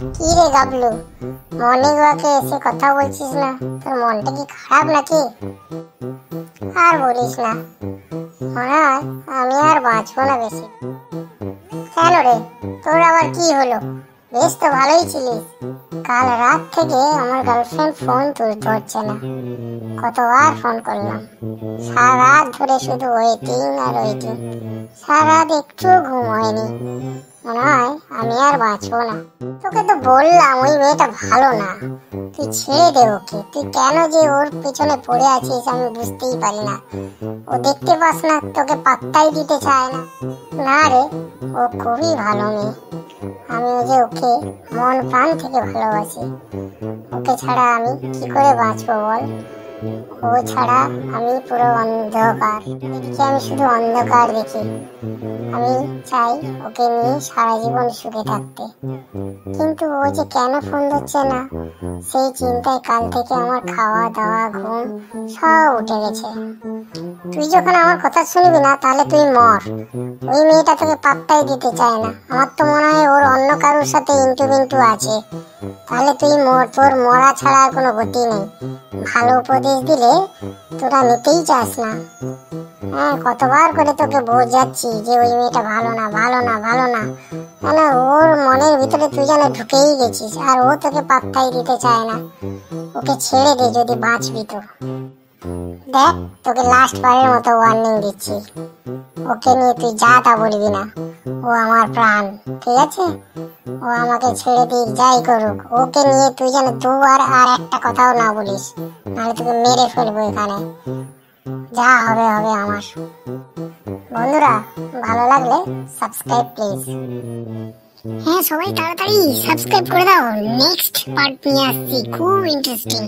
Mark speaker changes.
Speaker 1: কি রে গাবলু, মর্নিং ওয়াকে এসে কথা বলছিস না? তোর মনটা কি খারাপ নাকি? আর বলিস না, মনে হয় আমি আর বাঁচবো না বেশি। কেন রে, তোর আবার কি হলো? বেশ তো ভালোই ছিলিস। কাল রাত থেকে আমার গার্লফ্রেন্ড ফোন তুলতে হচ্ছে না। কতবার ফোন করলাম, সারা রাত ধরে শুধু ওয়েটিং আর ওয়েটিং। সারা রাত একটু ঘুম হয়নি। মনে হয় আমি আর বাঁচবো না। তোকে তো বললাম ওই মেয়েটা ভালো না, তুই ছেড়ে দে ওকে। তুই কেন যে ওর পেছনে পড়ে আছিস আমি বুঝতেই পারি না। ও দেখতে পাস না তোকে পাত্তাই দিতে চায় না। না রে, ও খুবই ভালো মেয়ে। আমি যে ওকে মন প্রাণ থেকে ভালোবাসি। ওকে ছাড়া আমি কি করে বাঁচবো বল? ও ছাড়া আমি পুরো অন্ধকার। আমি শুধু অন্ধকার দেখি। আমি চাই ওকে নিয়ে সারা জীবন সুখে থাকতে, কিন্তু ও যে কেন ফোন ধরছে না সেই চিন্তায় কাল থেকে আমার খাওয়া দাওয়া ঘুম সব উঠে গেছে। তুই যখন আমার কথা শুনবি না তাহলে তুই মর। ওই মেয়েটা তোকে পাত্তাই দিতে চায় না। আমার তো মনে হয় ওর অন্য কারোর সাথে ইন্টু বিন্টু আছে। তাহলে তুই মর, তোর মরা ছাড়া আর কোনো গতি নেই। ভালো উপদেশ দিলে তোরা নিতেই চাস না। হ্যাঁ, কতবার করে তোকে বোঝাচ্ছি যে ওই মেয়েটা ভালো না, ভালো না, ভালো না। মানে ওর মনের ভিতরে তুই যেন ঢুকেই গেছিস, আর ও তোকে পাত্তাই দিতে চায় না। ওকে ছেড়ে দে যদি বাঁচবি তো। দেখ, তোকে লাস্ট বারের মতো ওয়ার্নিং দিচ্ছি, ওকে নিয়ে তুই যা তা বলবি না। ও আমার প্রাণ, ঠিক আছে? ও আমাকে ছেড়ে দিক, যাই করুক, ওকে নিয়ে তুই যেন দুবার আর একটা কথাও না বলিস, নাহলে তোকে মেরে ফেলবো এখানে। যা হবে হবে আমার। বন্ধুরা, ভালো লাগলে সাবস্ক্রাইব প্লিজ। হ্যাঁ, সবাই তাড়াতাড়ি সাবস্ক্রাইব করে দাও। নেক্সট পার্ট নিয়ে আসছি, খুব ইন্টারেস্টিং।